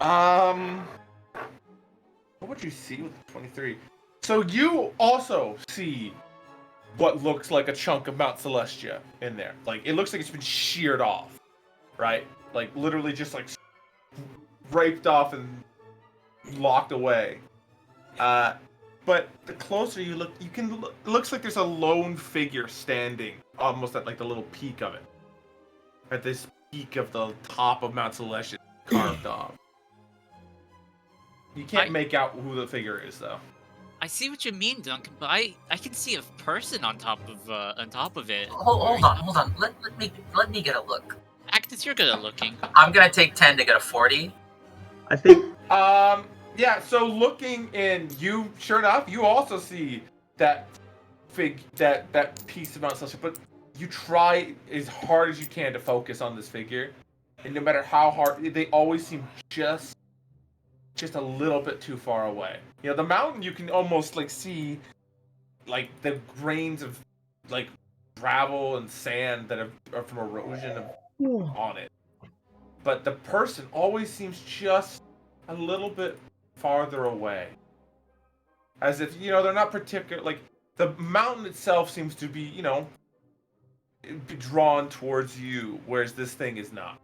Um, what would you see with the 23? So you also see what looks like a chunk of Mount Celestia in there. Like, it looks like it's been sheared off, right? Like, literally just, like, raped off and locked away. But the closer you look, it looks like there's a lone figure standing almost at, like, the little peak of it. At this peak of the top of Mount Celestia carved off. You can't make out who the figure is, though. I see what you mean, Duncan, but I can see a person on top of it. Hold on. Let me get a look. Agnes, you're good at looking. I'm gonna take 10 to get a 40. I think. Yeah. So looking in, sure enough, you also see that that piece of Mount Celestia, but you try as hard as you can to focus on this figure, and no matter how hard, they always seem just a little bit too far away. You know, the mountain you can almost like see like the grains of like gravel and sand that are from erosion on it. But the person always seems just a little bit farther away. As if, they're not particular, like the mountain itself seems to be, be drawn towards you, whereas this thing is not.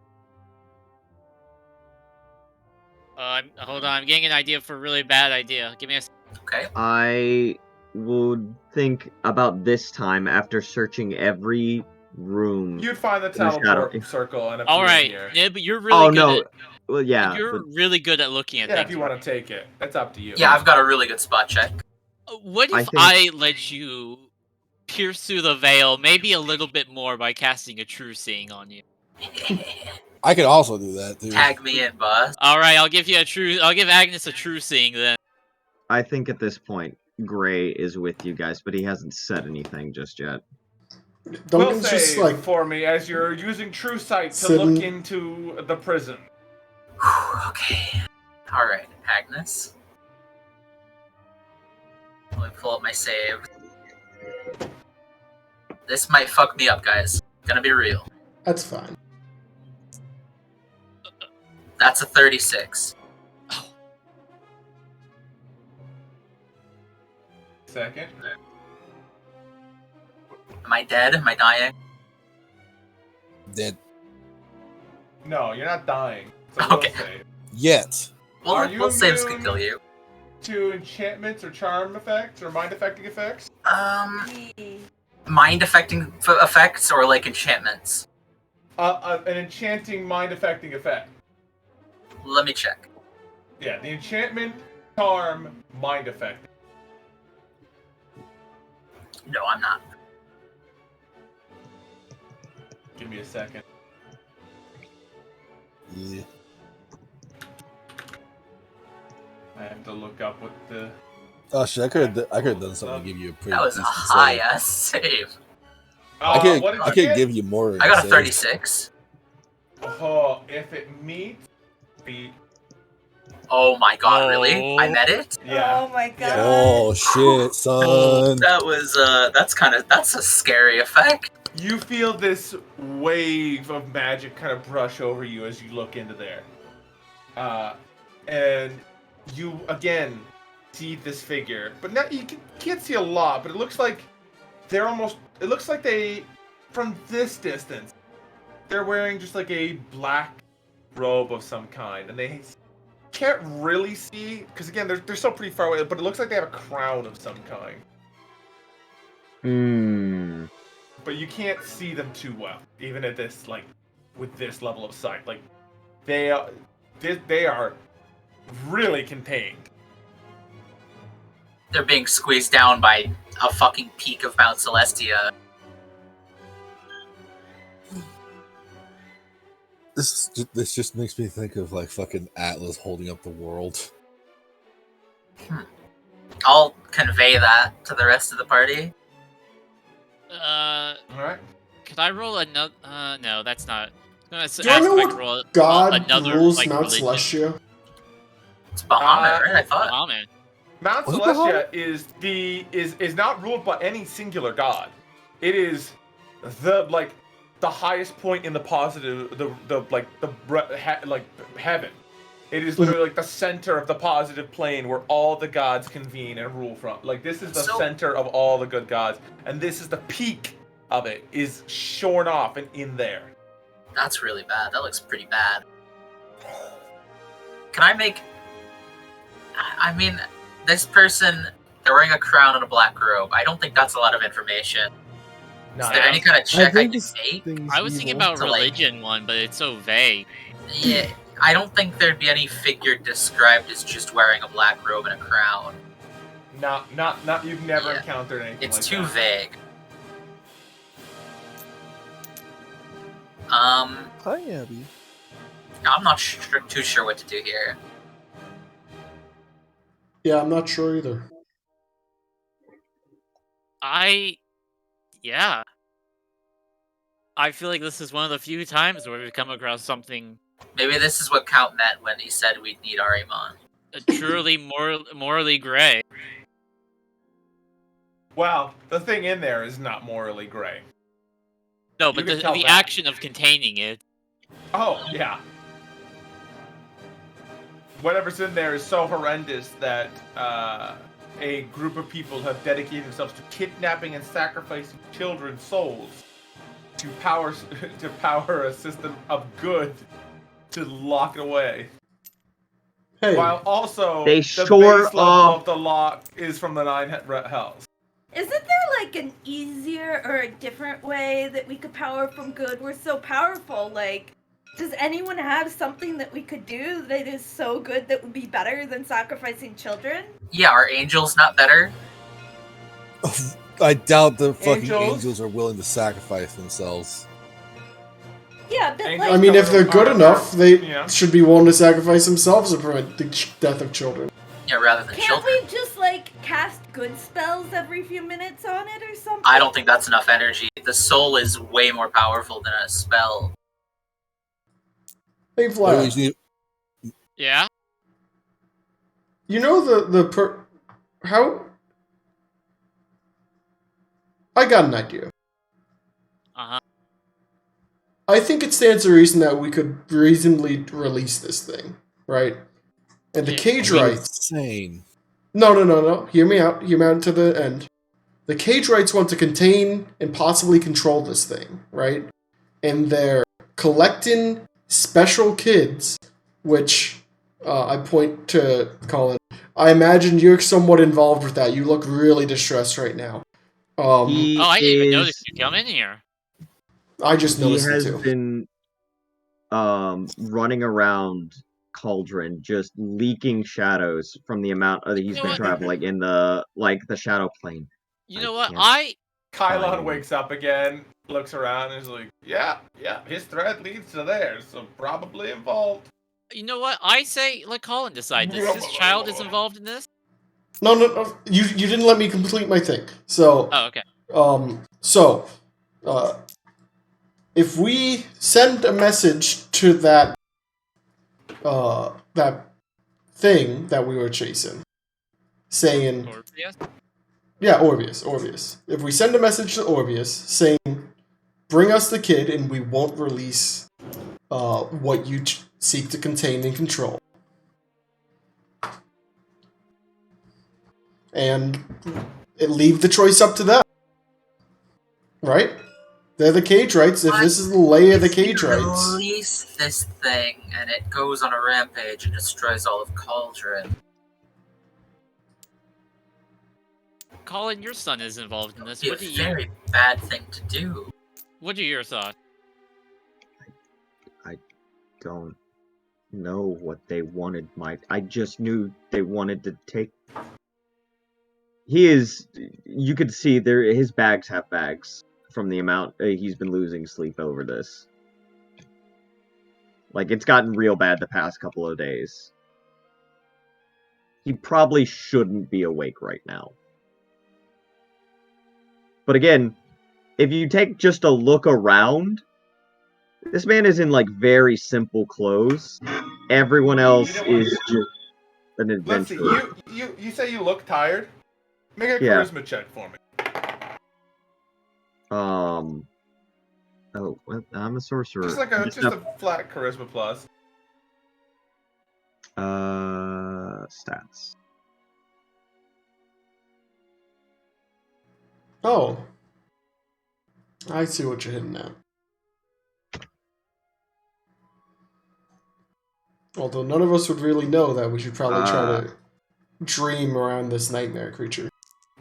Hold on, I'm getting an idea for a really bad idea. Give me a Okay. I would think about this time after searching every room. You'd find the teleport circle and all right, yeah, but you're really good. Well, yeah. You're really good at looking at things. Yeah, if you want to take it, it's up to you. Yeah, I've got a really good spot check. What if I let you pierce through the veil, maybe a little bit more by casting a true seeing on you? I could also do that too. Tag me in, boss. All right, I'll give Agnes a true seeing then. I think at this point, Gray is with you guys, but he hasn't said anything just yet. Duncan's just like for me as you're using True Sight to look into the prison. Okay. All right, Agnes. Let me pull up my save. This might fuck me up, guys. Gonna be real. That's fine. That's a 36. Oh. Second. Am I dead? Am I dying? Dead. No, you're not dying. Okay. Yet. Well, we'll saves can kill you. To enchantments or charm effects or mind affecting effects? Mind affecting effects or like enchantments? An enchanting mind affecting effect. Let me check. Yeah, the enchantment, charm, mind affecting. No, I'm not. Give me a second. Yeah. I have to look up what the. Oh shit! I could have done something to give you a pretty. That was a high ass save. I could give you more. I got a 36. Oh, if it meets, beat. Oh my god! Really? I met it? Yeah. Oh my god. Oh shit, son. That was that's a scary effect. You feel this wave of magic kind of brush over you as you look into there. And you again see this figure, but now you can't see a lot, but it looks like it looks like they, from this distance, they're wearing just like a black robe of some kind, and they can't really see, because again, they're still pretty far away, but it looks like they have a crown of some kind. But you can't see them too well, even at this, like, with this level of sight. Like, they are really contained. They're being squeezed down by a fucking peak of Mount Celestia. This just makes me think of like fucking Atlas holding up the world. I'll convey that to the rest of the party. Alright. Could I roll another? No, that's not. Do I know what god rules Mount Celestia? It's Bahamut, right? I thought. Bahamut. Mount Celestia is not ruled by any singular god. It is the highest point in the positive, the heaven. It is literally like the center of the positive plane where all the gods convene and rule from. Like, this is the center of all the good gods, and this is the peak of it, is shorn off and in there. That's really bad. That looks pretty bad. Can I make... I mean, this person, they're wearing a crown and a black robe. I don't think that's a lot of information. Is there any kind of check I can make? I was thinking about religion one, but it's so vague. Yeah, I don't think there'd be any figure described as just wearing a black robe and a crown. Not. You've never encountered anything. It's like too that. vague. Hi, Abby. I'm not too sure what to do here. Yeah, I'm not sure either. Yeah. I feel like this is one of the few times where we've come across something Maybe this is what Count meant when he said we'd need Arimon. truly morally gray. Well, the thing in there is not morally gray. No, but the action of containing it. Oh, yeah. Whatever's in there is so horrendous that a group of people have dedicated themselves to kidnapping and sacrificing children's souls to power a system of good to lock it away. Hey, While also They the shore base level off- of the lock is from the Nine Hells. Isn't there like an easier or a different way that we could power from good? We're so powerful. Like, does anyone have something that we could do that is so good that would be better than sacrificing children? Yeah, are angels not better? I doubt the fucking Angels? angels are willing to sacrifice themselves. Yeah, but Angels- like, I mean, if they're good enough, they Yeah. should be willing to sacrifice themselves to prevent the death of children. Yeah, rather than can't children. we just like cast good spells every few minutes on it or something? I don't think that's enough energy. The soul is way more powerful than a spell. Hey, Maybe we Vlad, just need- Yeah? you know how? I got an idea. Uh-huh. I think it stands to reason that we could reasonably release this thing, right? And the Yeah, cage I mean, rights. it's insane. No. Hear me out. Hear me out to the end. The cage rights want to contain and possibly control this thing, right? And they're collecting special kids, which I point to Colin. I imagine you're somewhat involved with that. You look really distressed right now. He I didn't even is- notice you come in here. I just He noticed it has too. been running around Cauldron, just leaking shadows from the amount that he's You know been what? traveling in the shadow plane. You know what? can't- Kylon Fine. wakes up again, looks around, and is like, yeah, his thread leads to theirs, so probably involved. You know what? I say let Colin decide this. His child is involved in this? No. You didn't let me complete my thing. So, Oh, okay. if we send a message to that thing that we were chasing, saying, Orpheus? yeah, Orpheus. If we send a message to Orpheus saying, bring us the kid and we won't release what you seek to contain and control. And leave the choice up to them. Right? They're the cage rights. If this is the lay of the cage rights. Release this thing, and it goes on a rampage and destroys all of Cauldron. Colin, your son is involved in this. It'd What be do a you? very bad thing to do. What are your thoughts? Don't know what they wanted. I just knew they wanted to take. He is. You could see there. His bags have bags from the amount he's been losing sleep over this. Like, it's gotten real bad the past couple of days. He probably shouldn't be awake right now. But again, if you take just a look around, this man is in very simple clothes. Everyone else is just an Let's see, adventurer. you say you look tired? Make a Yeah. charisma check for me. Oh, well, I'm a sorcerer. Just a flat charisma plus. Stats. Oh. I see what you're hitting at. Although none of us would really know that, we should probably try to dream around this nightmare creature.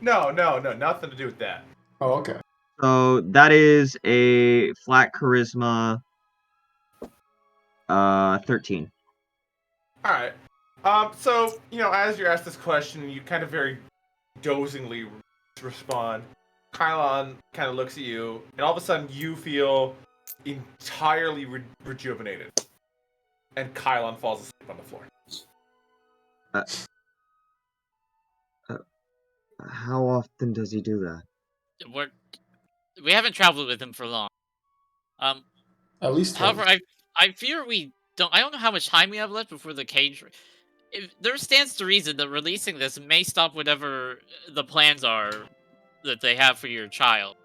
No, nothing to do with that. Oh, okay. So that is a flat charisma 13. All right. So as you're asked this question, you kind of very dozingly respond. Kylon kind of looks at you, and all of a sudden you feel entirely rejuvenated. And Kylon falls asleep on the floor. How often does he do that? We haven't traveled with him for long. At least However, once. I fear we don't. I don't know how much time we have left before the cage. There stands to reason that releasing this may stop whatever the plans are that they have for your child.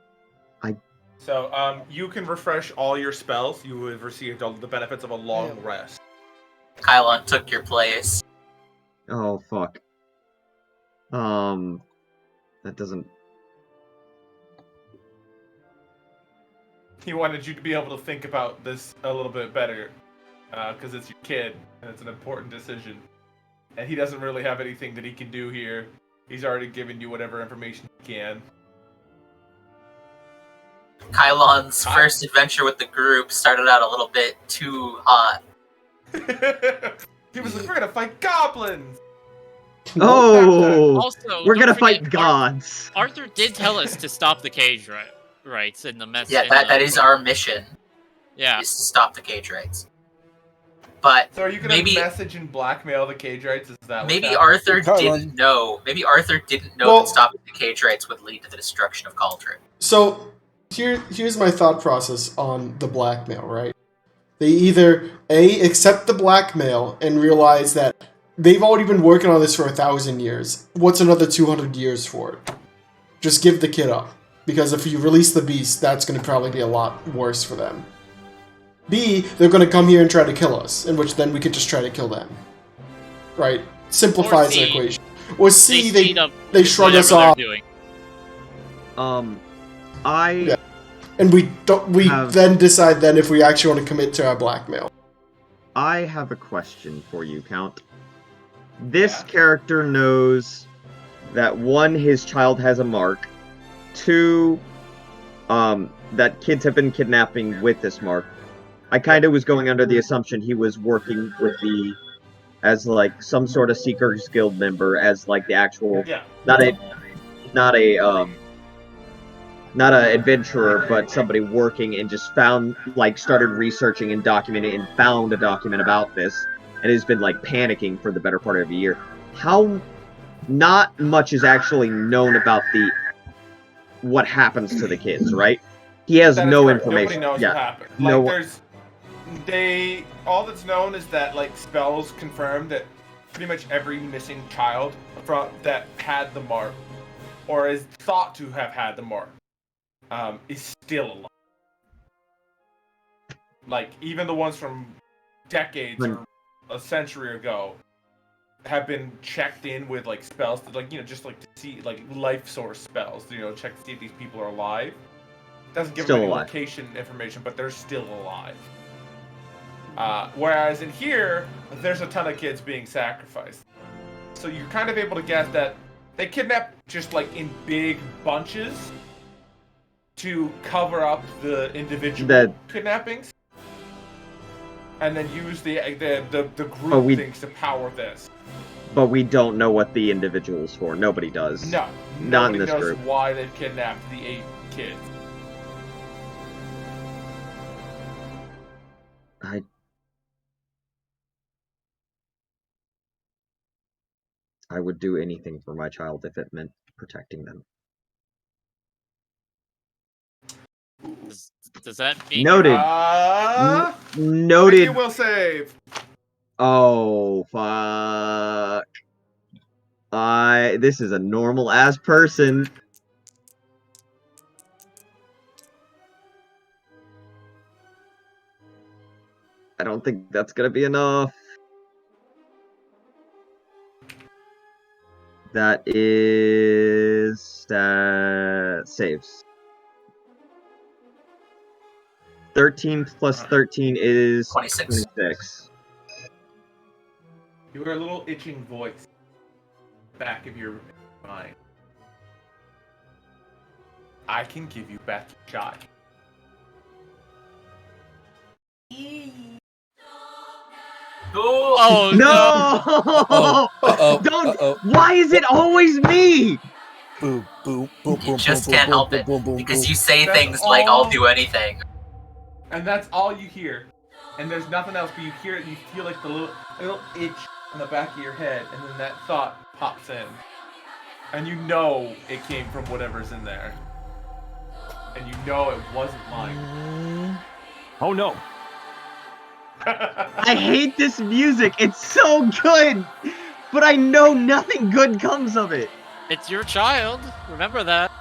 So, you can refresh all your spells. You have received all the benefits of a long rest. Kylon took your place. Oh, fuck. That doesn't... He wanted you to be able to think about this a little bit better, because it's your kid, and it's an important decision. And he doesn't really have anything that he can do here. He's already given you whatever information he can. Kylon's first adventure with the group started out a little bit too hot. He was like, we're gonna fight goblins! Oh! Also, We're don't gonna forget, fight gods! Arthur did tell us to stop the cage rights in the message. Yeah, that is our mission. Yeah. Is to stop the cage rights. But so are you gonna message and blackmail the cage rights? Is that maybe Arthur didn't know? Maybe Arthur didn't know that stopping the cage rights would lead to the destruction of Cauldron. So here's my thought process on the blackmail, right? They either accept the blackmail and realize that they've already been working on this for 1,000 years. What's another 200 years for it? Just give the kid up. Because if you release the beast, that's going to probably be a lot worse for them. B, they're going to come here and try to kill us, in which then we could just try to kill them. Right? Simplifies the equation. Or C, they shrug us off. Yeah. And we then decide then if we actually want to commit to our blackmail. I have a question for you, Count. This character knows that 1, his child has a mark. 2, that kids have been kidnapping with this mark. I kind of was going under the assumption he was working with as like some sort of Seekers Guild member, as like the actual, not a adventurer, but somebody working, and just started researching and documenting and found a document about this, and has been like panicking for the better part of a year. How not much is actually known about what happens to the kids, right? He has no information. Nobody knows what happened. All that's known is that like spells confirm that pretty much every missing child that had the mark, or is thought to have had the mark, is still alive. Like even the ones from decades or a century ago have been checked in with like spells to just like to see like life source spells, check to see if these people are alive. Doesn't give them any location information, but they're still alive. Whereas in here, there's a ton of kids being sacrificed. So you're kind of able to guess that they kidnap just like in big bunches to cover up the individual kidnappings, and then use the group things to power this. But we don't know what the individual's for. Nobody does. No, not in this knows group. Why they've kidnapped the 8 kids. I would do anything for my child if it meant protecting them. Does that mean noted? Noted. Make your will save. Oh fuck! This is a normal ass person. I don't think that's gonna be enough. That is saves. 13 plus 13 is 26. 26. You hear a little itching voice back of your mind. I can give you back your child. Oh No! Don't! Why is it always me? Boom, boom, boom, You boom, just boom, can't boom, help boom, it boom, boom, because boom. you say That's things like "I'll all- do anything." And that's all you hear. And there's nothing else, but you hear it and you feel like the little itch on the back of your head, and then that thought pops in. And you know it came from whatever's in there. And you know it wasn't mine. Oh no. I hate this music. It's so good, but I know nothing good comes of it. It's your child. Remember that.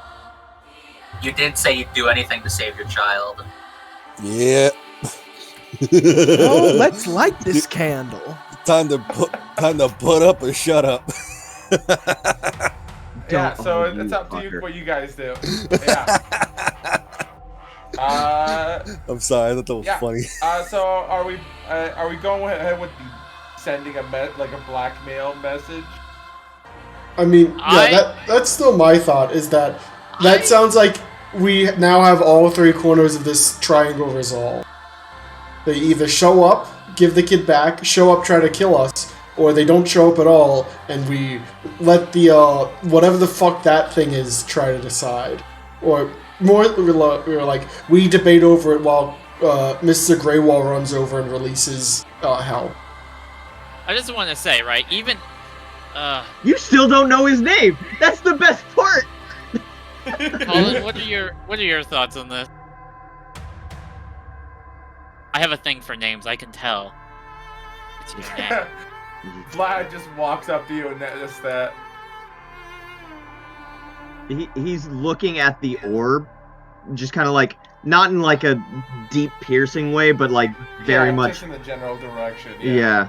You did say you'd do anything to save your child. Yeah. Well, let's light this candle. Time to put up or shut up. Yeah, so Don't- it's up to you fucker. what you guys do. Yeah. I'm sorry, I thought that was Yeah. funny. So are we going ahead with the sending a blackmail message? I mean, yeah, that's still my thought. Is that sounds like we now have all three corners of this triangle resolved. They either show up, give the kid back, show up, try to kill us, or they don't show up at all, and we let the whatever the fuck that thing is try to decide. Or more, we're like we debate over it while Mr. Greywall runs over and releases hell. I just want to say, right? Even You still don't know his name. That's the best part. Colin, what are your thoughts on this? I have a thing for names. I can tell. It's your name. Vlad just walks up to you and just that. He's looking at the orb, just kind of like, not in like a deep piercing way, but like very much. Just in the general direction. Yeah.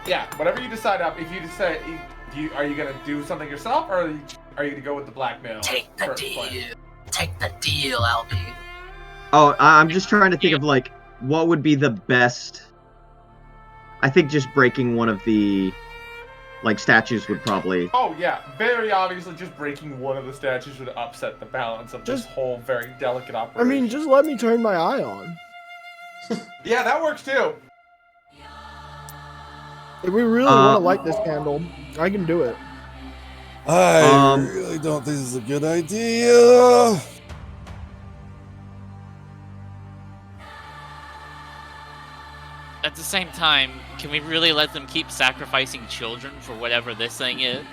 Yeah, whatever you decide up. If you decide, are you gonna do something yourself, or are you gonna go with the blackmail? Take the first deal. plan? Take the deal, Albie. Oh, I'm just trying to think of like what would be the best. I think just breaking one of the like statues would probably. Oh yeah, very obviously, just breaking one of the statues would upset the balance of this whole very delicate I operation. mean, just let me turn my eye on. Yeah, that works too. If we really want to light this candle, I can do it. I really don't think this is a good idea. At the same time, can we really let them keep sacrificing children for whatever this thing is?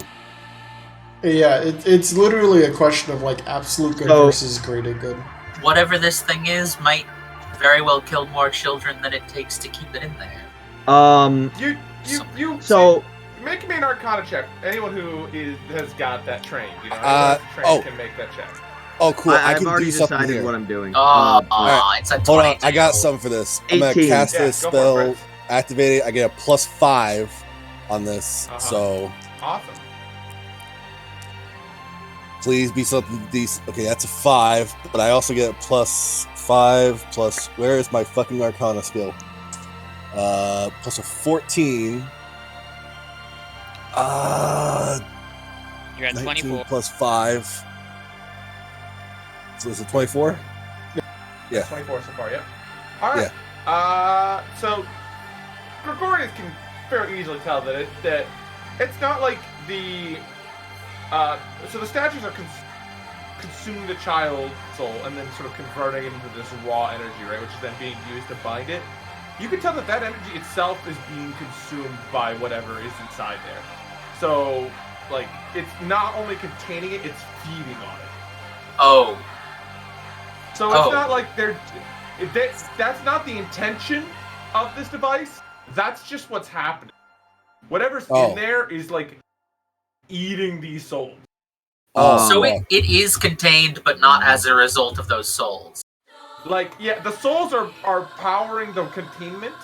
Yeah, it's literally a question of like absolute good versus greater good. Whatever this thing is might very well kill more children than it takes to keep it in there. You So make me an Arcana check. Anyone who has got that trained, you know, anyone who's trained can make that check. Oh, cool! I I've can already do something decided here. what I'm doing. It's a 22. Hold on, I got something for this. I'm gonna 18. cast Yeah, this go for it, spell, activate it. I get a +5 on this, so Awesome. please be something decent. Okay, that's a 5, but I also get a +5 plus. Where is my fucking Arcana skill? Plus a 14. You're at 19 24. plus 5. So is it 24? Yeah. 24 so far, yep. Alright. So Gregorius can fairly easily tell that it's not like the so the statues are consuming the child's soul and then sort of converting it into this raw energy, right, which is then being used to bind it. You can tell that energy itself is being consumed by whatever is inside there. So, like, it's not only containing it, it's feeding on it. Oh. So it's not like that's not the intention of this device. That's just what's happening. Whatever's in there is like eating these souls. So it is contained, but not as a result of those souls. Like, yeah, the souls are powering the containment,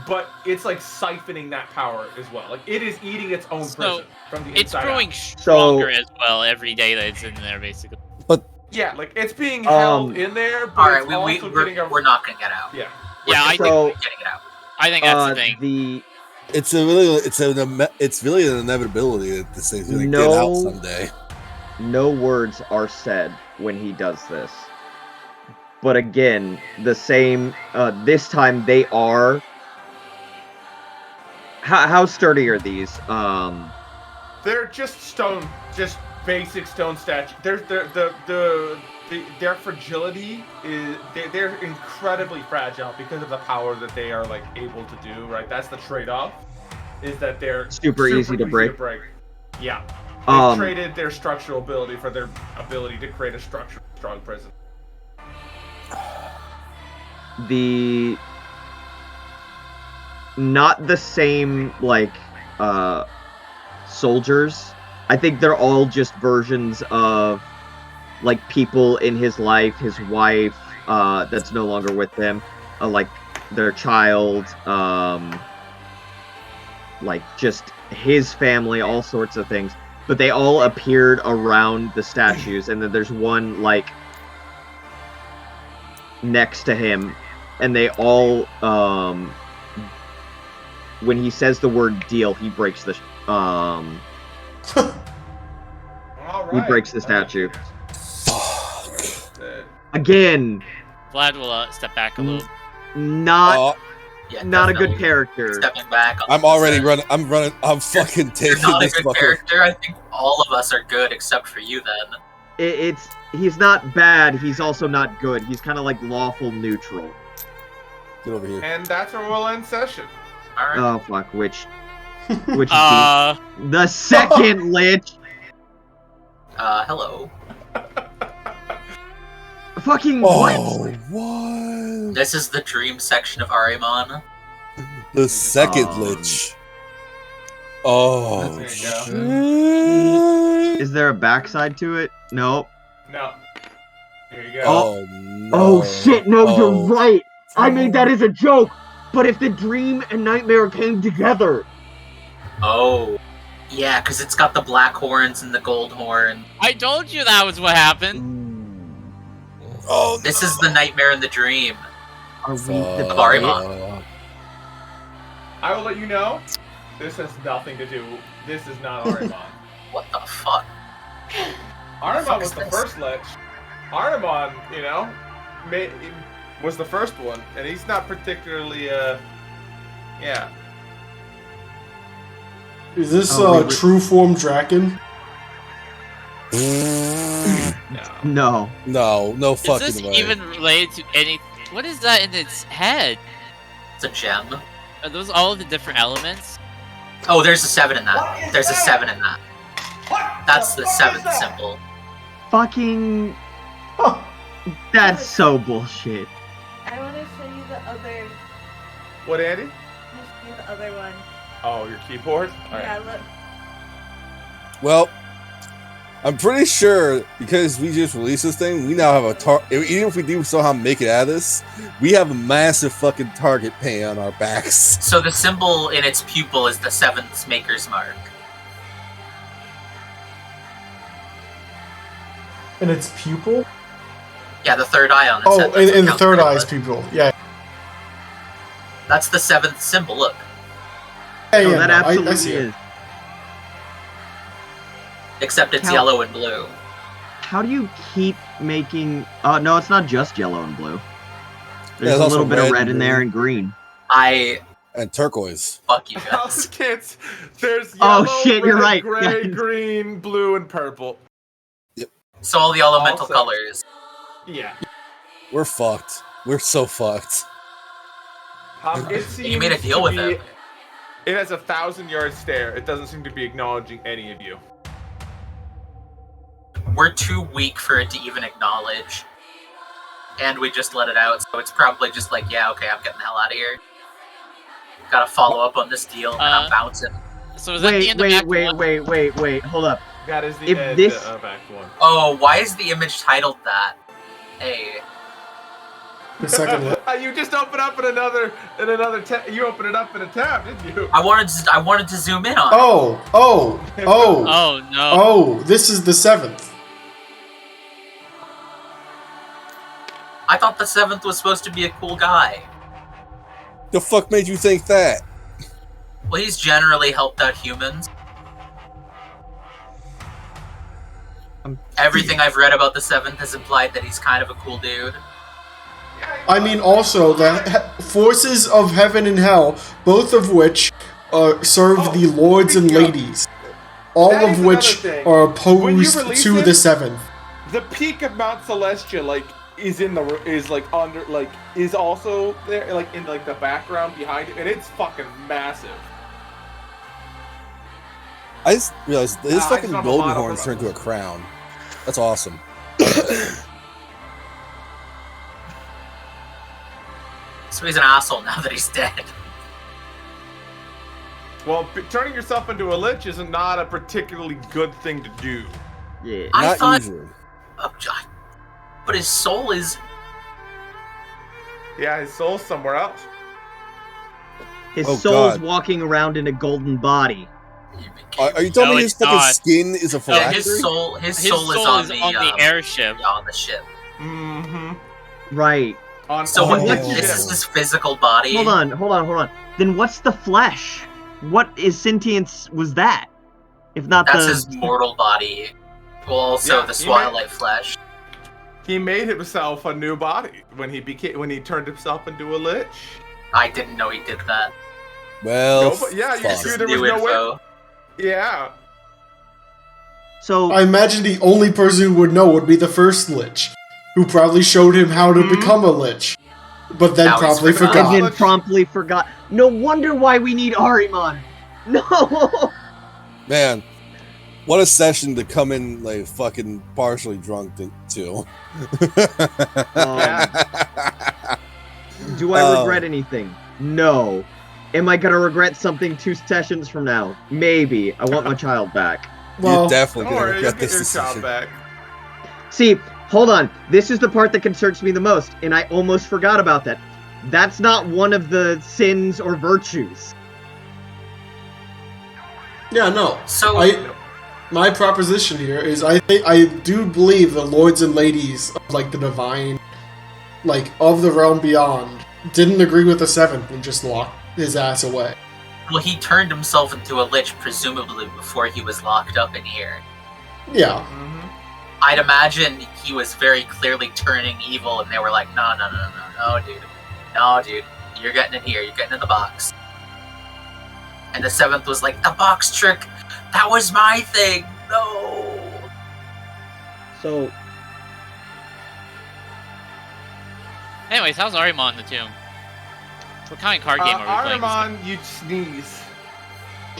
but it's like siphoning that power as well. Like it is eating its own prison from the It's inside growing out. stronger as well every day that it's in there, basically. Yeah, like it's being held in there, but Alright, it's also getting a... we're not gonna get out. Yeah. Yeah, I think think getting it out. I think that's the thing. It's really an inevitability that this thing's gonna get out someday. No words are said when he does this. But again, the same. This time they are. How sturdy are these? They're just stone, just basic stone statue. Their fragility is they're incredibly fragile because of the power that they are like able to do. Right, that's the trade-off. Is that they're super easy to break. Yeah, they've traded their structural ability for their ability to create a strong prison. Not the same like soldiers. I think they're all just versions of like people in his life, his wife that's no longer with them, like their child, like just his family, all sorts of things. But they all appeared around the statues, and then there's one like next to him, and they all when he says the word deal, he breaks the he breaks the statue. Again, Vlad will step back a little. Not a good character. Stepping back. I'm already running. I'm fucking taking not this a good fucker. character. I think all of us are good except for you. Then he's not bad. He's also not good. He's kind of like lawful neutral. Get over here. And that's where we'll end session. All right. Oh fuck! Which the second lich. Hello. Fucking what? This is the dream section of Ahriman. The second lich. Oh, there you go. Is there a backside to it? Nope. No. There you go. Oh, no. Oh shit! No, you're right. I made that as a joke. But if the dream and nightmare came together. Oh. Yeah, because it's got the black horns and the gold horn. I told you that was what happened. Oh, this is the nightmare and the dream. Are we of Ahriman? I will let you know. This has nothing to do. This is not Ahriman. What the fuck? Ahriman was the first lich. Ahriman, was the first one, and he's not particularly. Yeah. Is this true form Draken? No fucking Is this way. even related to any? What is that in its head? It's a gem. Are those all of the different elements? Oh, there's a 7 in that. There's a 7 in that. That's the 7th symbol. Fucking. That's so bullshit. I want to show you the other. What, Andy? I want to show you the other one. Oh, your keyboard? All right. Yeah, look. Well, I'm pretty sure because we just released this thing, we now have a target. Even if we do somehow make it out of this, we have a massive fucking target paint on our backs. So the symbol in its pupil is the 7th Maker's Mark. In its pupil? Yeah, the third eye on its head. Oh, in the third eye's pupil. Yeah. That's the 7th symbol. Look. Yeah, that absolutely I see is. Except it's yellow and blue. How do you keep making... no, it's not just yellow and blue. There's a also little bit of red and in there and green. And turquoise. Fuck you guys. Kids, there's yellow, shit, you're red, right. gray, green, blue, and purple. Yep. So all the elemental colors. Yeah. We're fucked. We're so fucked. You made a deal with it. It has a 1,000-yard stare. It doesn't seem to be acknowledging any of you. We're too weak for it to even acknowledge. And we just let it out, so it's probably just like, yeah, okay, I'm getting the hell out of here. Gotta follow up on this deal, and I'm bouncing. So is that the end of Act 1? Wait, hold up. That is the If end this- of Act 1. Oh, why is the image titled that? Hey. The second lich. You just open up in another you open it up in a tab, didn't you? I wanted to zoom in on it. Oh, Oh no. oh, this is the 7th. I thought the 7th was supposed to be a cool guy. The fuck made you think that? Well, he's generally helped out humans. Everything I've read about the 7th has implied that he's kind of a cool dude. I mean, also, the forces of heaven and hell, both of which serve the lords and ladies, all That is of which another thing. are When you opposed release to it- the 7th. The peak of Mount Celestia, like, is also there, like, in like the background behind it, and it's fucking massive. I just realized his I fucking just have a golden lot of horns turned photos. into a crown. That's awesome. So he's an asshole now that he's dead. Well, turning yourself into a lich is not a particularly good thing to do. Yeah. I Not thought- usually. Oh, but his soul is... Yeah, his soul's somewhere else. His Oh, soul's God. walking around in a golden body. Are you telling No, me his it's fucking not. skin is a Yeah, phylactery? his soul His is soul on is the, on the airship. yeah, on the ship. Mm-hmm. Right. So Oh. this is his physical body. Hold on. Then what's the flesh? What is sentience was that? If not That's the... his mortal body. Well, also Yeah, the he Twilight flesh. He made himself a new body when he turned himself into a lich. I didn't know he did that. Well, No, but yeah, you fuck. This is there was new no way. info. Yeah. So, I imagine the only person who would know would be the first lich, who probably showed him how to become a lich, but then Now he's promptly forgotten. forgot. and then promptly forgot. No wonder why we need Ahriman. No! Man, what a session to come in like fucking partially drunk to. Do I regret anything? No. Am I gonna regret something 2 sessions from now? Maybe. I want my child back. Well, You're definitely Don't gonna worry, you'll regret get this your child decision. back. See, hold on. This is the part that concerns me the most, and I almost forgot about that. That's not one of the sins or virtues. yeah, no. So My proposition here is I do believe the lords and ladies of like the divine, like of the realm beyond, didn't agree with the 7th and just locked his ass away. well, he turned himself into a lich, presumably before he was locked up in here. Yeah. I'd imagine he was very clearly turning evil, and they were like, no, dude, you're getting in here, you're getting in the box. And the 7th was like, the box trick, that was my thing, no. So, Anyways, how's Ahriman in the tomb? What kind of card game are we playing? Ahriman, you sneeze.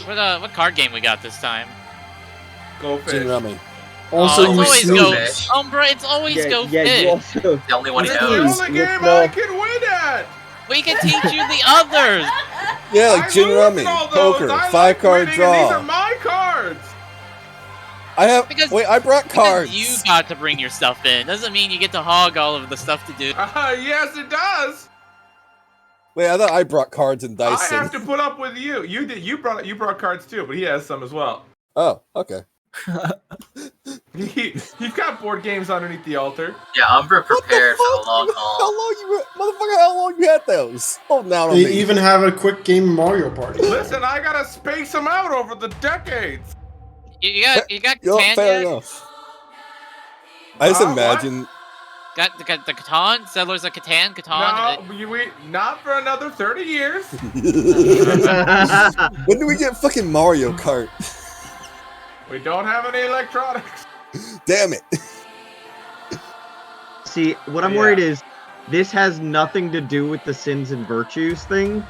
What card game we got this time? Go Gin fish. rummy. Also, it's you always sneeze. go. Fish. Umbra, it's always go yeah, fish. you also... The only one he It's the knows. only Yes, game no. I can win at! We can teach you the others. Yeah, like I gin lose rummy, at all those. poker, I 5 like card winning, and These draw. are my cards! I have. Because- Wait, I brought Because cards. you got to bring your stuff in. Doesn't mean you get to hog all of the stuff to do. Yes, it does! Wait, I thought I brought cards and I dice. have in. to put up with you. You did. You brought cards too, but he has some as well. Oh, okay. He's got board games underneath the altar. Yeah, Umbra What the prepared for fuck? the long How haul. long you, motherfucker? How long you had those? Oh, now on They me. even have a quick game of Mario Party. Listen, I gotta space them out over the decades. You got You know, Catan fair yet? enough. I just What? imagine. Got the Catan? Settlers of Catan? Catan? No, we not for another 30 years. When do we get fucking Mario Kart? We don't have any electronics. Damn it. See, what I'm Yeah. worried is, this has nothing to do with the sins and virtues thing,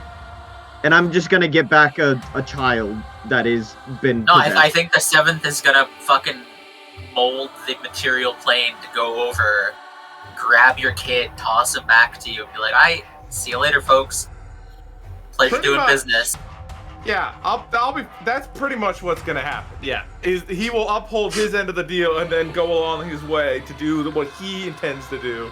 and I'm just gonna get back a child that is been No, possessed. I think the 7th is gonna fucking mold the material plane to go over, grab your kid, toss him back to you, and be like, "Alright, see you later, folks. Pleasure Pretty doing much. business." Yeah, I'll be. That's pretty much what's gonna happen. Yeah, is he will uphold his end of the deal and then go along his way to do what he intends to do.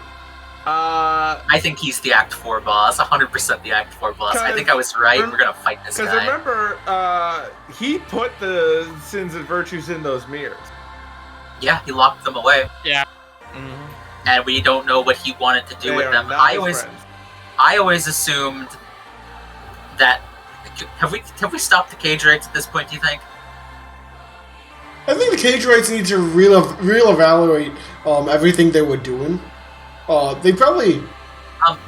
I think he's the Act 4 boss, 100% the Act 4 boss. I think I was right. We're gonna fight this guy. Because remember, he put the sins and virtues in those mirrors. Yeah, he locked them away. Yeah. Mm-hmm. And we don't know what he wanted to do with them. I always assumed that. Have we stopped the cage raids at this point? Do you think? I think the cage raids need to reevaluate everything they were doing. They probably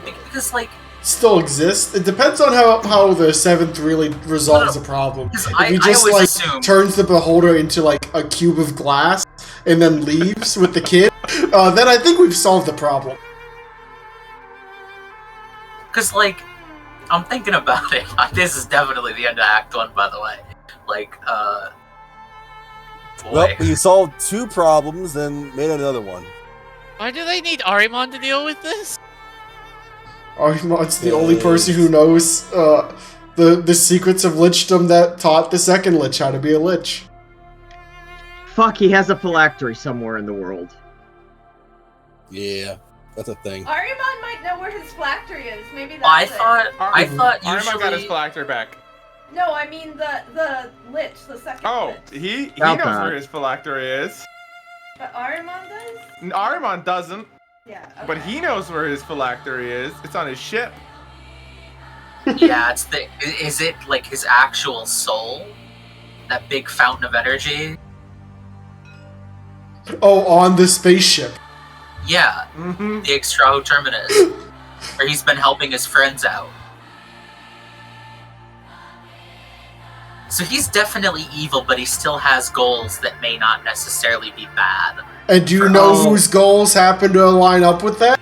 because like still exist. It depends on how the 7th really resolves the problem. If he just turns the beholder into like a cube of glass and then leaves with the kid, then I think we've solved the problem. Because like I'm thinking about it. This is definitely the end of Act 1, by the way. Like boy. Well, we solved 2 problems, then made another one. Why do they need Ahriman to deal with this? Ahriman's the only person who knows the secrets of lichdom that taught the second lich how to be a lich. Fuck, he has a phylactery somewhere in the world. Yeah, that's a thing. Ahriman might know where his phylactery is. Maybe that's I thought usually... Ahriman got his phylactery back. No, I mean the lich, the second Oh, lich. he knows where his phylactery is. But Ahriman does? Ahriman doesn't. Yeah. Okay. But he knows where his phylactery is. It's on his ship. Yeah, is it like his actual soul? That big fountain of energy? Oh, on the spaceship. Yeah, the Extraho Terminus, where he's been helping his friends out. So he's definitely evil, but he still has goals that may not necessarily be bad. And do you know whose goals happen to line up with that?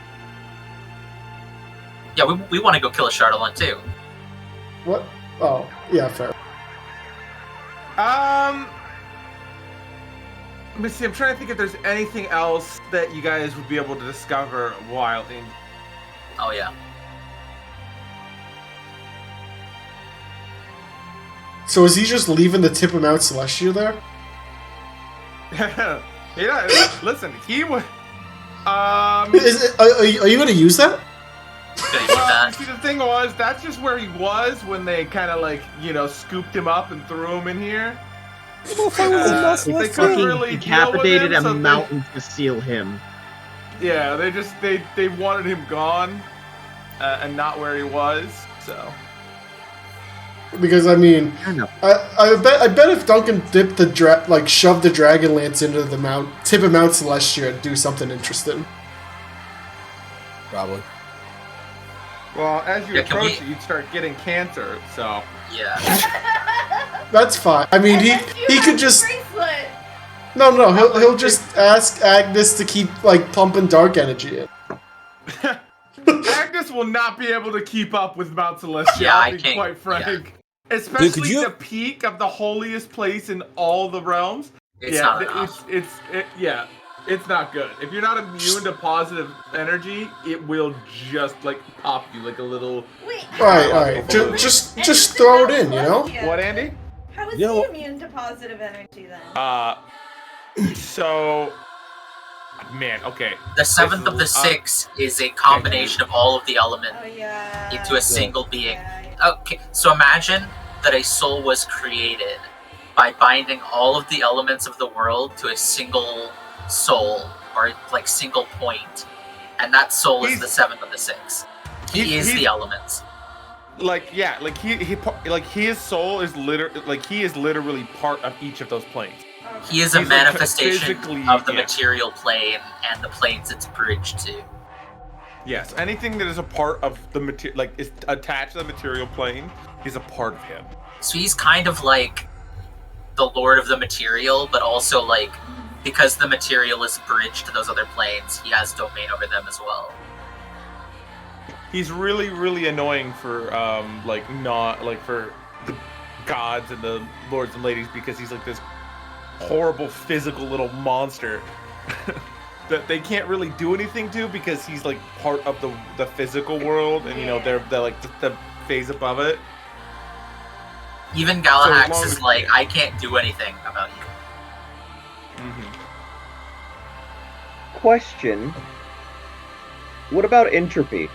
Yeah, we want to go kill a Shardalon too. What? Oh, yeah, fair. Let me see, I'm trying to think if there's anything else that you guys would be able to discover while in... Oh, yeah. So is he just leaving the tip of Mount Celestia there? Yeah, listen, he would... Are you going to use that? Well, see, the thing was, that's just where he was when they kind of like, scooped him up and threw him in here. They couldn't really decapitated deal with him, a mountain to seal him. Yeah, they wanted him gone, and not where he was. So. Because I mean, I bet if Duncan dipped shoved the dragon lance into the tip of Mount Celestia, it'd do something interesting. Probably. Well, as you approach it, you'd start getting cancer. So. Yeah. That's fine. I mean, he could just. No, he'll just ask Agnes to keep pumping dark energy in. Agnes will not be able to keep up with Mount Celestia. Yeah, I'll be quite frank. Yeah. Especially the peak of the holiest place in all the realms. It's not enough. It's not good. If you're not immune to positive energy, it will just pop you like a little. Wait. All right. Just throw it in, you know. What, Andy? How is he immune to positive energy then? So. Man, okay. The 7th of the 6 is a combination of all of the elements into a single being. Okay, so imagine that a soul was created by binding all of the elements of the world to a single soul, or single point, and that soul is the 7th of the 6. He is the elements. His soul is literally part of each of those planes. He is a manifestation of the material plane and the planes it's bridged to. Yes, anything that is a part of the material, is attached to the material plane, is a part of him. So he's kind of like the lord of the material, but also because the material is bridged to those other planes, he has domain over them as well. He's really, really annoying for for the gods and the lords and ladies, because he's this horrible physical little monster that they can't really do anything to, because he's part of the physical world, and they're the phase above it. Even Galahax is I can't do anything about you. Question: What about entropy?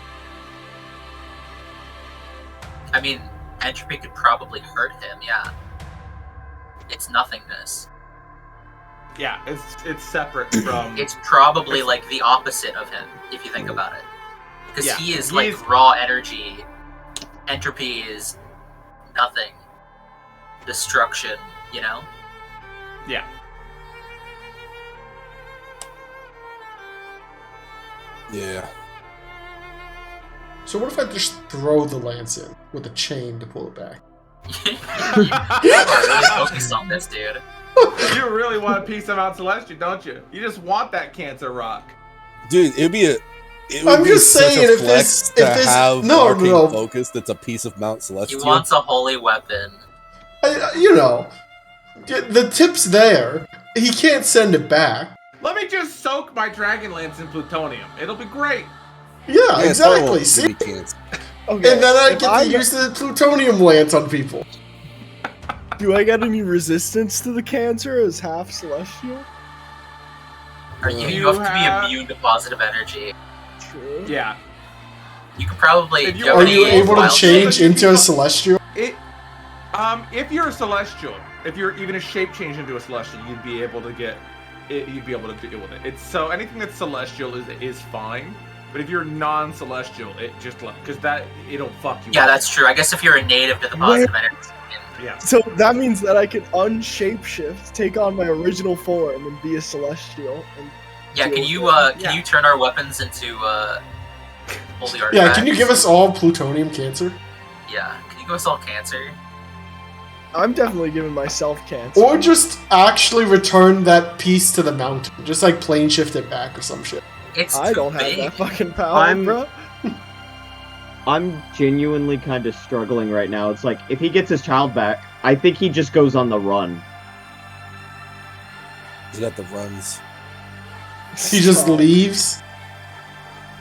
I mean, entropy could probably hurt him, yeah. It's nothingness. Yeah, it's separate from. It's probably like the opposite of him, if you think about it. Because Yeah, he is he like is- raw energy. Entropy is nothing. Destruction, you know? Yeah. Yeah. So what if I just throw the lance in with a chain to pull it back? You're really focused on this, dude. You really want a piece of Mount Celestial, don't you? You just want that cancer rock. Dude, it'd be a. It would I'm be just such saying, a if flex this- to have no, arcane no. focus that's a piece of Mount He Celestial. wants a holy weapon. You know, the tip's there. He can't send it back. Let me just soak my dragon lance in plutonium. It'll be great. Yeah, Yeah, it's probably exactly. won't See? give me cancer. Okay. And then I if get I to use the plutonium lance on people. Do I get any resistance to the cancer as half celestial? Or you You have to have- be immune to positive energy. True. Yeah. You can probably. If you- do have Are any you able to wild change shape? into a celestial? If you're a celestial, if you're even a shape change into a celestial, you'd be able to get it. You'd be able to deal with it. It's so anything that's celestial is fine. But if you're non-celestial, it just because it'll fuck you. Yeah, up. that's true. I guess if you're a native to the positive energy. Yeah. So that means that I can unshapeshift, take on my original form, and be a celestial. And Yeah, deal can with you it. can you turn our weapons into holy artifacts? Yeah, can you give us all plutonium cancer? Yeah, can you give us all cancer? I'm definitely giving myself cancer. Or just actually return that piece to the mountain. Just like plane shift it back or some shit. It's I too don't have big. that fucking power, I'm- bro. I'm genuinely kind of struggling right now. It's like, if he gets his child back, I think he just goes on the run. He's got the runs. He just leaves.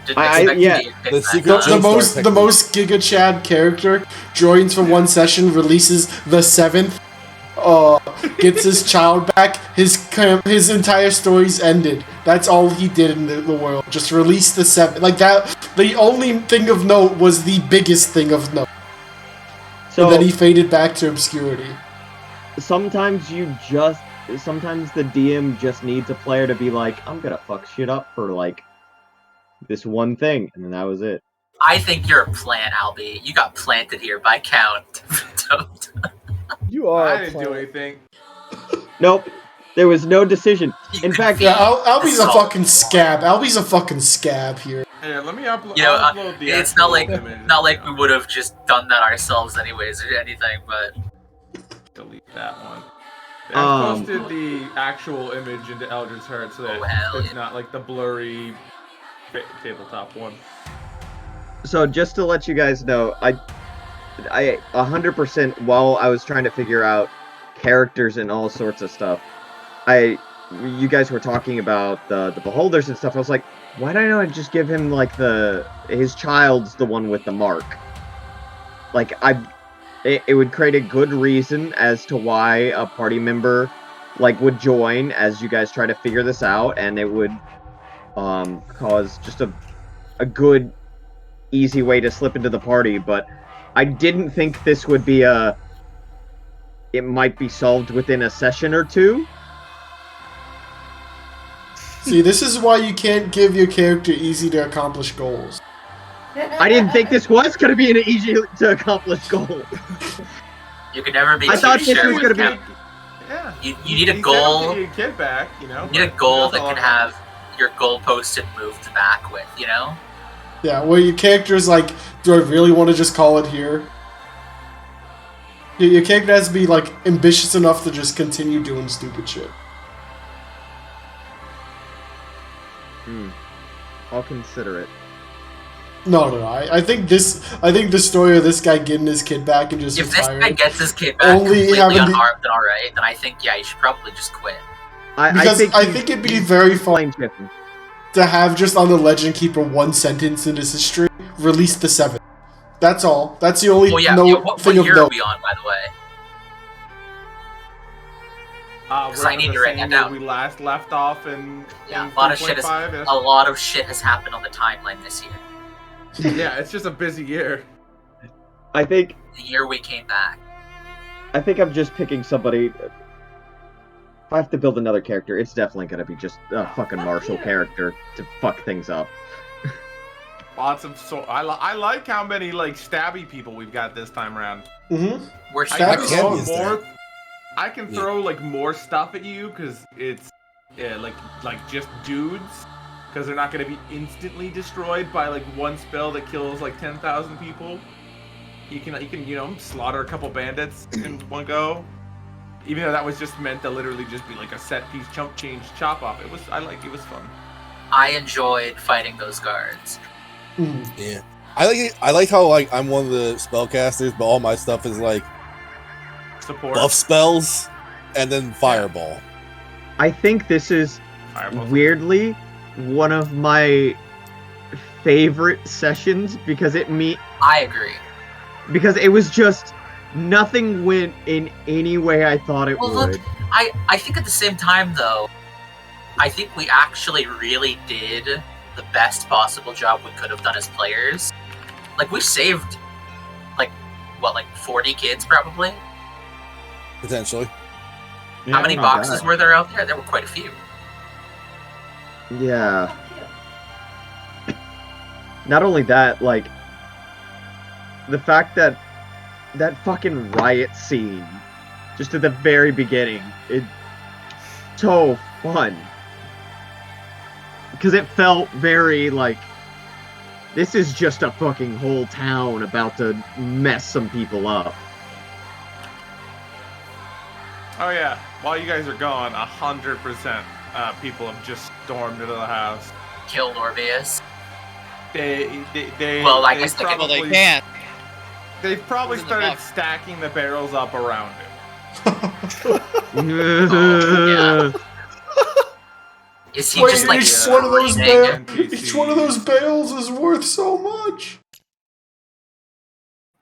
Didn't I- expect yeah, you to pick the that secret The, guy. joke- the most Giga Chad character joins for one session, releases the 7th, gets his child back. His entire story's ended. That's all he did in the world. Just release the 7th. Like that. The only thing of note was the biggest thing of note. So And then he faded back to obscurity. sometimes sometimes the DM just needs a player to be like, I'm gonna fuck shit up for like this one thing, and then that was it. I think you're a plant, Albie. You got planted here by Count. You are. I a didn't do planet. anything. Nope, there was no decision. In fact, Yeah, Albie's a Assault. fucking scab. Albie's a fucking scab here. Here, let me upload. You know, I'll upload the it's not actual like image. not like we would have just done that ourselves anyways or anything, but Delete that one. I Um, posted the actual image into Eldritch Heart so that Oh, hell it's yeah. not like the blurry tabletop one. so just to let you guys know, I 100% while I was trying to figure out characters and all sorts of stuff, you guys were talking about the beholders and stuff. I was like, why don't I just give him like his child's the one with the mark? Like it would create a good reason as to why a party member like would join as you guys try to figure this out, and it would cause just a good easy way to slip into the party. But I didn't think this would be it might be solved within a session or two. See, this is why you can't give your character easy to accomplish goals. I didn't think this was going to be an easy to accomplish goal. you can never be I too thought this sure was with gonna be- Count. Yeah. You need a He goal. said to get your kid back, you know. You need a goal That's that all can I'm- have your goal posted moved back with, you know? Yeah, where your character is like, do I really want to just call it here? Your character has to be like ambitious enough to just continue doing stupid shit. I'll consider it. No. I think the story of this guy getting his kid back and just If this guy retiring. gets his kid back Only completely having the- unharmed and alright, then I think, yeah, you should probably just quit. Because I think it'd be very fun Plane shifting. to have just on the Legend Keeper one sentence in his history, release the 7th. That's all. That's the only Well, yeah, no what thing of year are note. we on, by the way? Because I need to write that down. We last left off in Yeah, in a lot of shit 3.5, a lot of shit has happened on the timeline this year. yeah, it's just a busy year. I think The year we came back. I'm just picking somebody. If I have to build another character, it's definitely gonna be just a fucking martial character to fuck things up. Lots of I like how many like stabby people we've got this time around. Mm-hmm. We're I can Stabby throw is more. I can throw like more stuff at you because it's like just dudes, because they're not going to be instantly destroyed by like one spell that kills like 10,000 people. You can slaughter a couple bandits in one go. Even though that was just meant to literally just be like a set piece chump change chop off. It was fun. I enjoyed fighting those guards. Yeah, I like how like I'm one of the spellcasters, but all my stuff is like Support. buff spells and then fireball. I think this is Fireball. weirdly one of my favorite sessions because I agree. because it was just nothing went in any way I thought it would. Look, I think at the same time though, I think we actually really did the best possible job we could have done as players. Like we saved like 40 kids probably? Potentially. Yeah, How many not boxes bad. were there out there? There were quite a few. Yeah. Not only that, like the fact that fucking riot scene just at the very beginning, it's so fun. Because it felt very like this is just a fucking whole town about to mess some people up. Oh yeah, while you guys are gone, 100% people have just stormed into the house. Killed Orbeus. They Well, I they guess they can- Well, they probably- can't. They've probably Who's in the started box? stacking the barrels up around it. yeah. Is he Wait, just like each one of those screaming? each one of those bales is worth so much.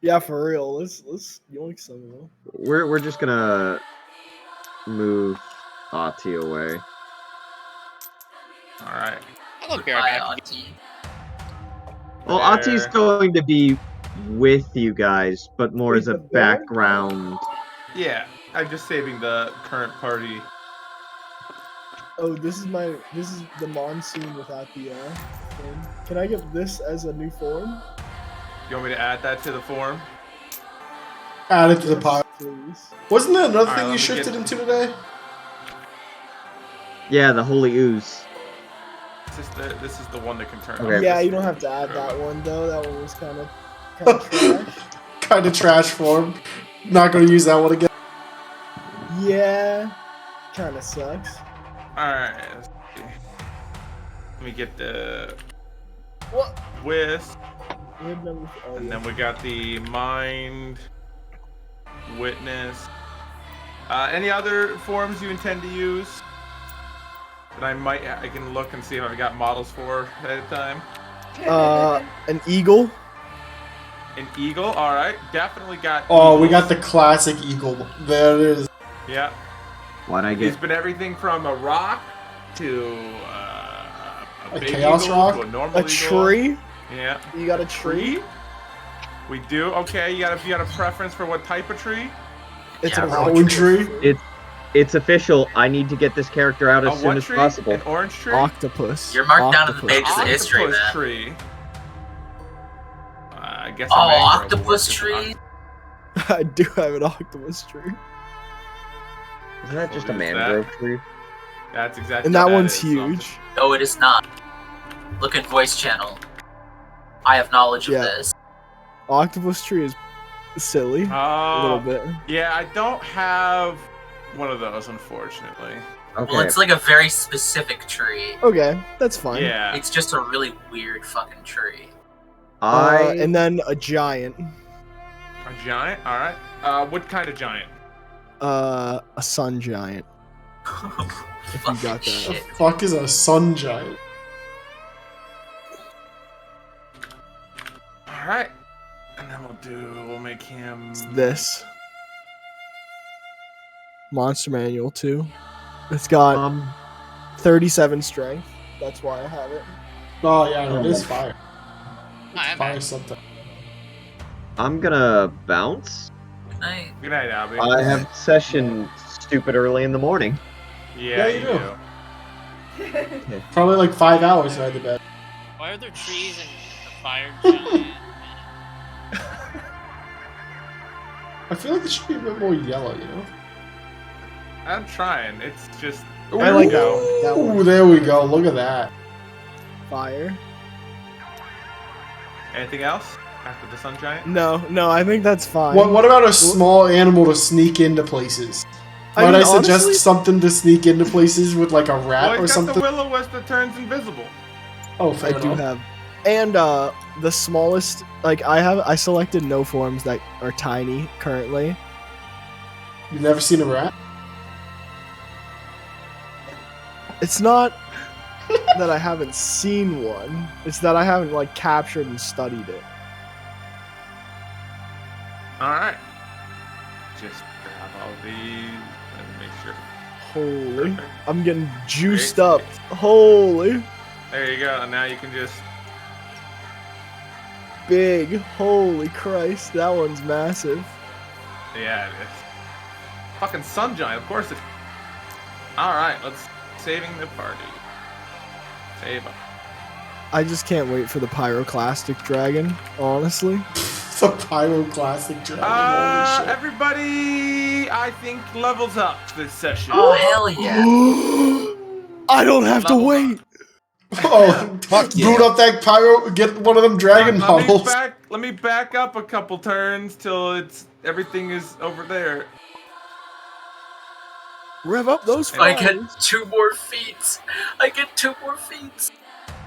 Yeah, for real. Let's yoink some of them. We're just gonna move Ati away. All right. I don't care. Goodbye, About Auntie. Well, There. Ati's going to be with you guys, but more Wait, as a but they're- background. Yeah, I'm just saving the current party. Oh, this is the monsoon without the thing. Can I get this as a new form? You want me to add that to the form? Add it to the pile. Please. Wasn't that another Alright, thing let you me shifted get- into today? Yeah, the Holy Ooze. This is the one that can turn. Okay. on Yeah, this you don't one. have to add that one though. That one was kind of trash. Kind of trash form. Not going to use that one again. Yeah, kind of sucks. All right. Let's see. Let me get the What? wisp, Weird number. Oh, and yeah. then we got the mind, witness. Any other forms you intend to use? That I can look and see if I've got models for ahead of time. An eagle. An eagle, all right. Definitely got. Oh, we eagles. got the classic eagle. There it is. Yeah. Why'd I He's get? been everything from a rock to A big chaos eagle rock? to a normal A eagle. tree. Yeah. You got a tree. Tree? We do. Okay, you got a preference for what type of tree? It's Yeah, an rock orange tree. It's official. I need to get this character out as A soon what as tree? possible. An orange tree? Octopus. You're marked down in the Octopus. pages of history, Octopus man. tree. I guess. Oh, a mangrove would octopus work. tree? I do have an octopus tree, Isn't that just a What is mangrove tree? That's exactly. and that what one's is. huge. No, it is not. Look at voice channel. I have knowledge of Yeah. this. Octopus tree is silly. A little Oh, bit. yeah. I don't have one of those, unfortunately. Okay. Well, it's like a very specific tree. Okay, that's fine. Yeah. It's just a really weird fucking tree. And then a giant. A giant. All right. What kind of giant? A sun giant. If you Fucking got that. The shit. fuck is a sun giant? All right. And then we'll make him. It's this. monster manual too. It's got 37 strength. That's why I have it. Oh yeah, it is fire. I Fire something. I'm gonna bounce. Good night. Good night, Albie. I have session stupid early in the morning. Yeah, you you do. do. Probably like 5 hours I had to bed. Why are there trees and a fire giant? I feel like it should be a bit more yellow, you know? I'm trying. It's just. I like go. that one. Ooh, there we go. Look at that. Fire. Anything else after the sun giant? No, I think that's fine. What about a small animal to sneak into places? I Might mean, I suggest honestly- something to sneak into places with like a rat Well, or he's got something? the will-o-wisp that turns invisible. Oh, fair I do enough. have, and the smallest. Like I selected no forms that are tiny currently. You've never seen a rat? It's not that I haven't seen one. It's that I haven't like captured and studied it. Alright. Just grab all these and make sure. Holy, Perfect. I'm getting juiced Great. up. Holy, There you go. And now you can just. big. Holy Christ, that one's massive. Yeah, it is. Fucking sun giant, of course it. Alright, let's. Saving the party. Save up. I just can't wait for the pyroclastic dragon. Honestly, The pyroclastic dragon. Holy shit. Everybody, I think, levels up this session. Oh hell yeah! I don't have to Level wait. Oh, Fuck yeah. boot up that pyro, get one of them dragon models. Let me back up a couple turns till everything is over there. Rev up those I fires. get 2 more feats.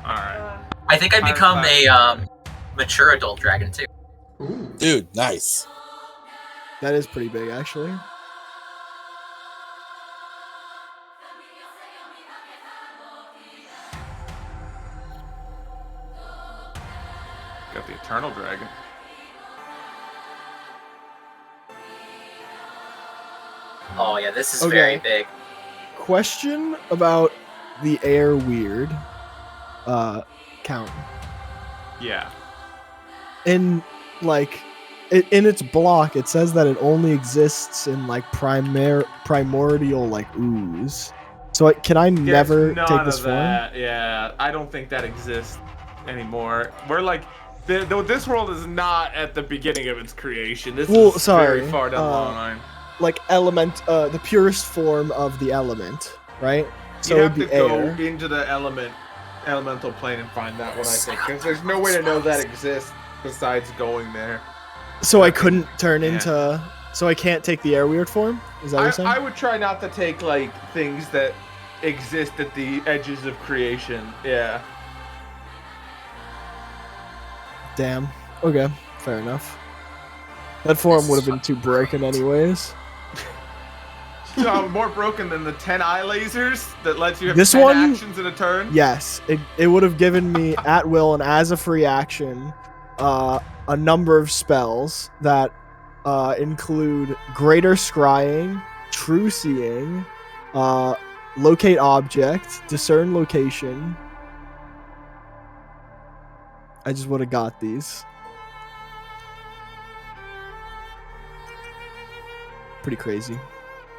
Alright. I think I become a mature adult dragon too. Ooh. Dude, nice. That is pretty big, actually. Got the eternal dragon. Oh yeah, this is Okay. very big. Question about the air weird count. Yeah. In like in its block, it says that it only exists in like primordial like ooze. So can I never There's take none this of form? that. Yeah, I don't think that exists anymore. We're like, this world is not at the beginning of its creation. This Well, is sorry, very far down the line. Like the purest form of the element, right? So You it'd have be to go air. into the elemental plane and find that one, I think, because there's no way to know that exists besides going there. So I couldn't turn Yeah. into. So I can't take the air weird form. Is that what you're saying? I would try not to take like things that exist at the edges of creation. Yeah. Damn. Okay. Fair enough. That form would have been too broken anyways. So more broken than the 10 eye lasers that lets you have This 10 one- actions in a turn. Yes, it would have given me at will and as a free action a number of spells that include Greater Scrying, True Seeing, Locate Object, Discern Location. I just would have got these. Pretty crazy.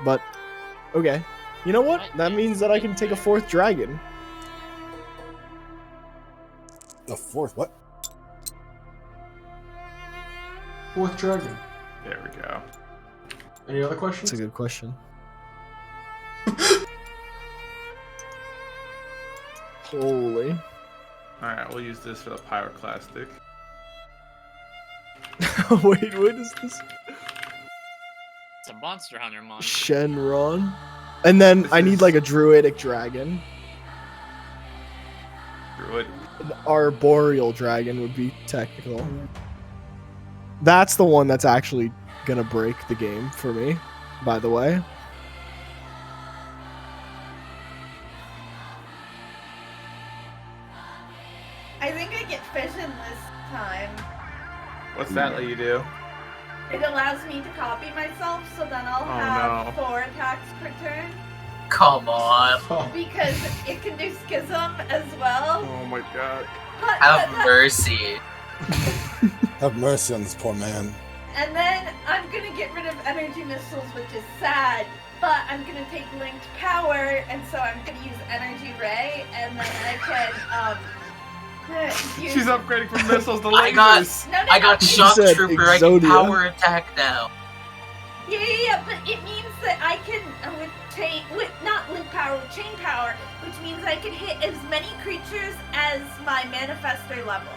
But, okay. You know what? That means that I can take a 4th dragon. The 4th, what? 4th dragon. There we go. Any other questions? That's a good question. Holy. Alright, we'll use this for the pyroclastic. Wait, what is this? It's a Monster Hunter monster. Shenron. And then This I need is- like a druidic dragon. Druid. An arboreal dragon would be technical. That's the one that's actually gonna break the game for me, by the way. I think I get fishing this time. What's that let you do? It allows me to copy myself, so then I'll have 4 attacks per turn. Come on. Because it can do Schism as well. Oh my god. Have mercy. Have mercy on this poor man. And then I'm gonna get rid of energy missiles, which is sad. But I'm gonna take linked power, and so I'm gonna use energy ray, and then I can use... She's upgrading from missiles to I lasers. I got shock said trooper. I can Exodia. power attack now. Yeah, but it means that I can with not link power, with chain power, which means I can hit as many creatures as my manifester level.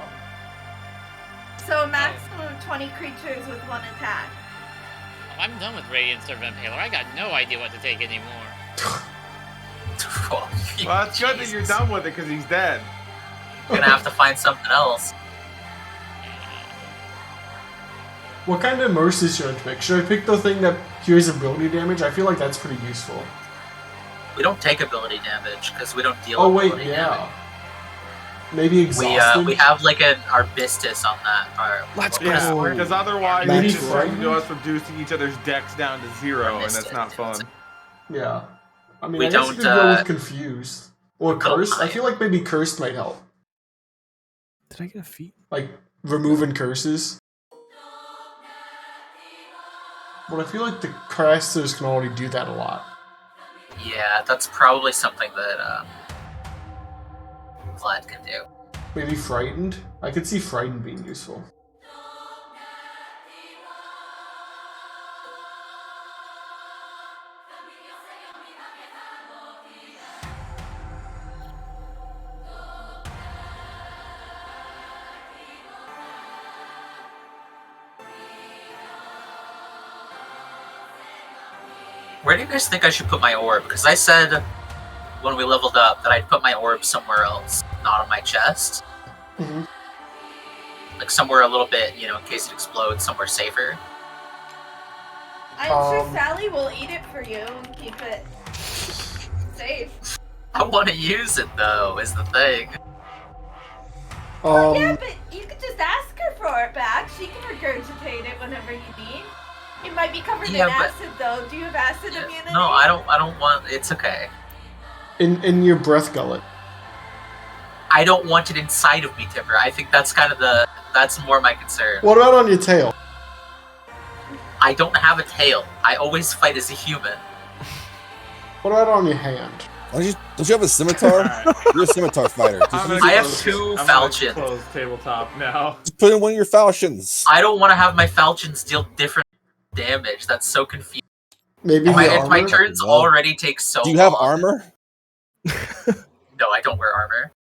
So a maximum of 20 creatures with 1 attack. I'm done with Radiant Servant Impaler. I got no idea what to take anymore. Well, That's good that you're done with it because he's dead. Gonna have to find something else. What kind of immerses should I pick? Should I pick the thing that cures ability damage? I feel like that's pretty useful. We don't take ability damage because we don't deal. Oh wait, ability yeah. damage. Maybe exhausted. We have like an Arbistus on that. Let's Yeah, go. because otherwise Maybe it's just going to frightened? us reducing each other's decks down to 0, and that's not fun. Yeah. I mean, We I guess don't, you could go with confused or cursed. I iron. feel like maybe cursed might help. Did I get a feat? Like removing curses. But I feel like the casters can already do that a lot. Yeah, that's probably something that Vlad can do. Maybe frightened. I could see frightened being useful. Where do you guys think I should put my orb? Because I said when we leveled up that I'd put my orb somewhere else, not on my chest. Mm-hmm. Like somewhere a little bit, in case it explodes, somewhere safer. I'm sure Sally will eat it for you and keep it safe. I want to use it though, is the thing. Yeah, but you could just ask her for it back. She can regurgitate it whenever you need. It might be covered in acid, though. Do you have acid immunity? No, I don't want. It's okay. In your breath gullet. I don't want it inside of me, Timber. I think that's kind of that's more my concern. What about on your tail? I don't have a tail. I always fight as a human. What about on your hand? Don't you have a scimitar? You're a scimitar fighter. I have 2 falchions. Close tabletop now. Just put in one of your falchions. I don't want to have my falchions deal different damage. That's so confusing. Maybe My turns already take so long. Do you have armor? No, I don't wear armor.